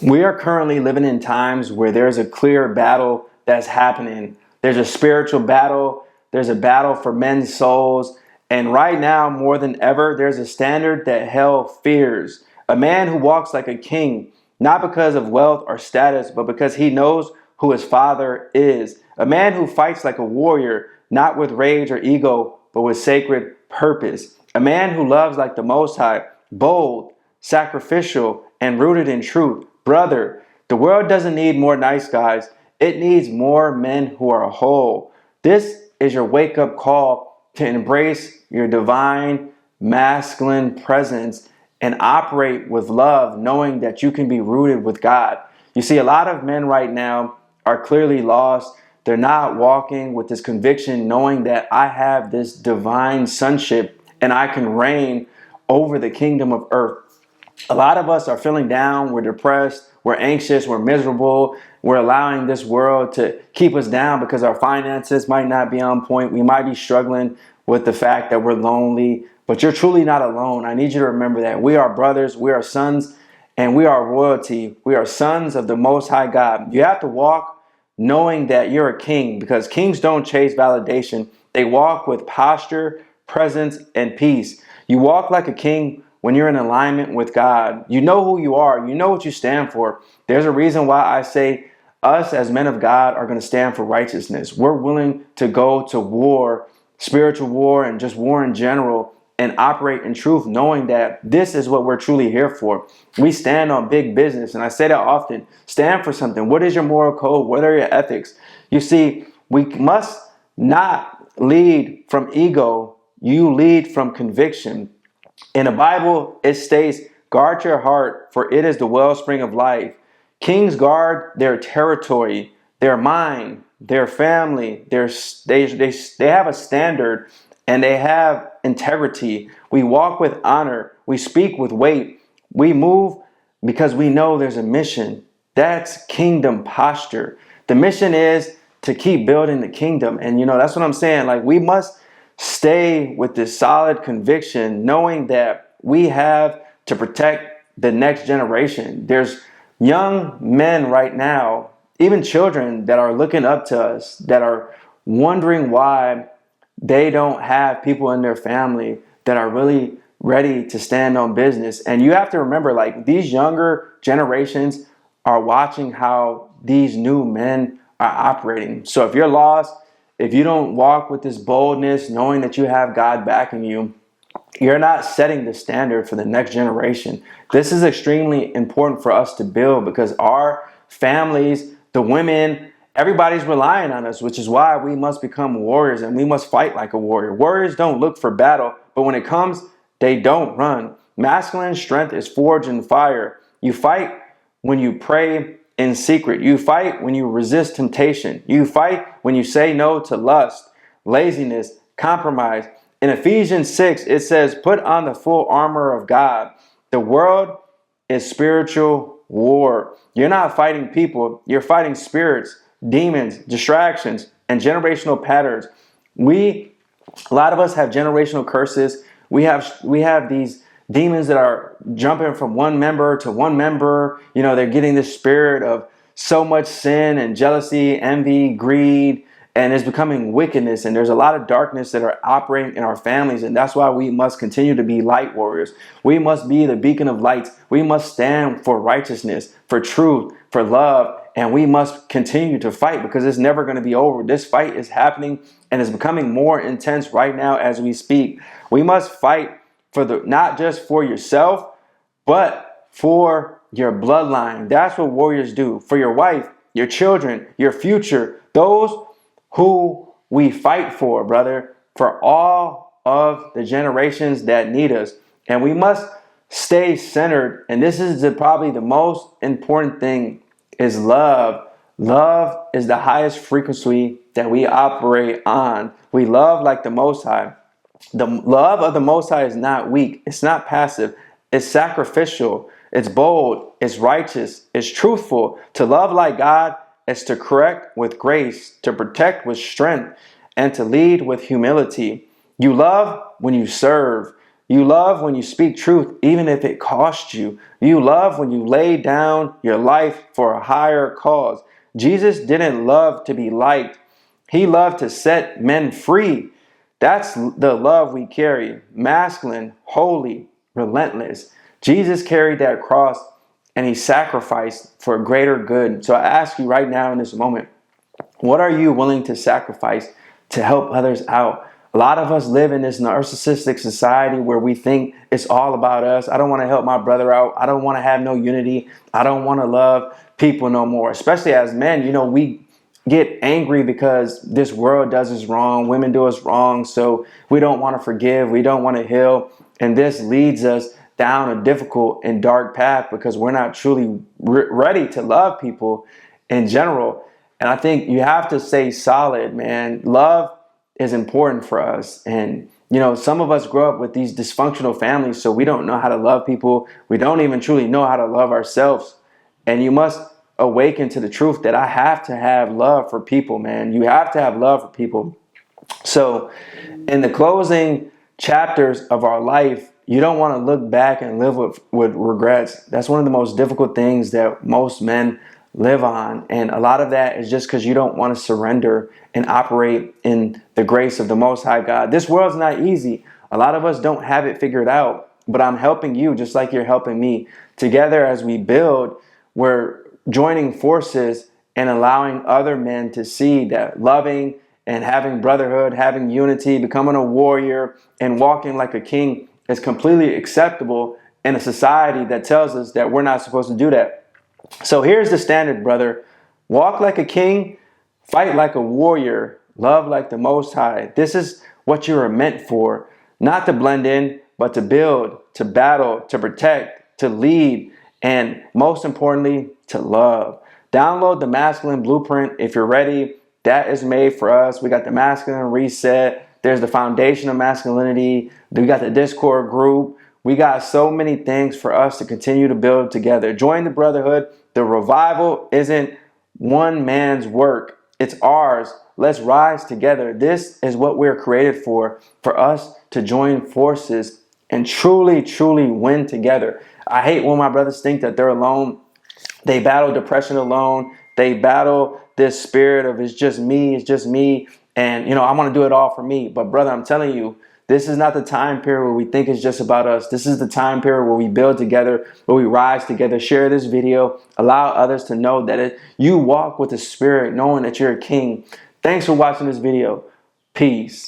We are currently living in times where there's a clear battle that's happening. There's a spiritual battle, there's a battle for men's souls, and right now, more than ever, there's a standard that hell fears. A man who walks like a king, not because of wealth or status, but because he knows who his father is. A man who fights like a warrior, not with rage or ego, but with sacred purpose. A man who loves like the Most High, bold, sacrificial, and rooted in truth. Brother, the world doesn't need more nice guys. It needs more men who are whole. This is your wake up call to embrace your divine masculine presence and operate with love, knowing that you can be rooted with God. You see, a lot of men right now are clearly lost. They're not walking with this conviction, knowing that I have this divine sonship and I can reign over the kingdom of earth. A lot of us are feeling down, we're depressed, we're anxious, we're miserable. We're allowing this world to keep us down because our finances might not be on point. We might be struggling with the fact that we're lonely, but you're truly not alone. I need you to remember that. We are brothers, we are sons, and we are royalty. We are sons of the Most High God. You have to walk knowing that you're a king, because kings don't chase validation. They walk with posture, presence, and peace. You walk like a king when you're in alignment with God. You know who you are. You know what you stand for. There's a reason why I say us as men of God are going to stand for righteousness. We're willing to go to war, spiritual war, and just war in general, and operate in truth, knowing that this is what we're truly here for. We stand on big business, and I say that often. Stand for something. What is your moral code? What are your ethics? You see, we must not lead from ego. You lead from conviction. In the Bible, it states, guard your heart, for it is the wellspring of life. Kings guard their territory, their mind, their family. They have a standard and they have integrity. We walk with honor. We speak with weight. We move because we know there's a mission. That's kingdom posture. The mission is to keep building the kingdom. And that's what I'm saying. Like, we must stay with this solid conviction, knowing that we have to protect the next generation. There's young men right now, even children, that are looking up to us, that are wondering why they don't have people in their family that are really ready to stand on business. And you have to remember, like, these younger generations are watching how these new men are operating. So if you're lost, if you don't walk with this boldness, knowing that you have God backing you, you're not setting the standard for the next generation. This is extremely important for us to build, because our families, the women, everybody's relying on us, which is why we must become warriors and we must fight like a warrior. Warriors don't look for battle, but when it comes, they don't run. Masculine strength is forged in fire. You fight when you pray in secret. You fight when you resist temptation. You fight when you say no to lust, laziness, compromise. In Ephesians 6, it says, put on the full armor of God. The world is spiritual war. You're not fighting people. You're fighting spirits, demons, distractions, and generational patterns. A lot of us have generational curses. We have these demons that are jumping from one member to one member. They're getting this spirit of so much sin and jealousy, envy, greed, and it's becoming wickedness. And there's a lot of darkness that are operating in our families. And that's why we must continue to be light warriors. We must be the beacon of light. We must stand for righteousness, for truth, for love. And we must continue to fight, because it's never going to be over. This fight is happening and is becoming more intense right now as we speak. We must fight for not just for yourself, but for your bloodline. That's what warriors do. For your wife, your children, your future, those who we fight for, brother, for all of the generations that need us. And we must stay centered. And this is probably the most important thing, is love. Love is the highest frequency that we operate on. We love like the Most High. The love of the Most High is not weak. It's not passive. It's sacrificial. It's bold. It's righteous. It's truthful. To love like God is to correct with grace, to protect with strength, and to lead with humility. You love when you serve. You love when you speak truth, even if it costs you. You love when you lay down your life for a higher cause. Jesus didn't love to be liked. He loved to set men free. That's the love we carry. Masculine, holy, relentless. Jesus carried that cross and he sacrificed for a greater good. So I ask you right now in this moment, what are you willing to sacrifice to help others out? A lot of us live in this narcissistic society where we think it's all about us. I don't want to help my brother out. I don't want to have no unity. I don't want to love people no more. Especially as men, we get angry because this world does us wrong. Women do us wrong. So we don't want to forgive. We don't want to heal. And this leads us down a difficult and dark path because we're not truly ready to love people in general. And I think you have to stay solid, man. Love is important for us. And, some of us grow up with these dysfunctional families, so we don't know how to love people. We don't even truly know how to love ourselves. And you must awaken to the truth that I have to have love for people, man. You have to have love for people. So in the closing chapters of our life, you don't want to look back and live with regrets. That's one of the most difficult things that most men live on. And a lot of that is just because you don't want to surrender and operate in the grace of the Most High God. This world's not easy. A lot of us don't have it figured out, but I'm helping you just like you're helping me. Together as we build, we're joining forces and allowing other men to see that loving and having brotherhood, having unity, becoming a warrior, and walking like a king is completely acceptable in a society that tells us that we're not supposed to do that. So here's the standard, brother. Walk like a king, fight like a warrior, love like the Most High. This is what you are meant for, not to blend in, but to build, to battle, to protect, to lead, and most importantly, to love. Download the Masculine Blueprint if you're ready. That is made for us. We got the Masculine Reset. There's the Foundation of Masculinity. We got the Discord group. We got so many things for us to continue to build together. Join the brotherhood. The revival isn't one man's work. It's ours. Let's rise together. This is what we're created for us to join forces and truly, truly win together. I hate when my brothers think that they're alone. They battle depression alone. They battle this spirit of it's just me. And, I want to do it all for me. But brother, I'm telling you, this is not the time period where we think it's just about us. This is the time period where we build together, where we rise together. Share this video. Allow others to know that you walk with the Spirit, knowing that you're a king. Thanks for watching this video. Peace.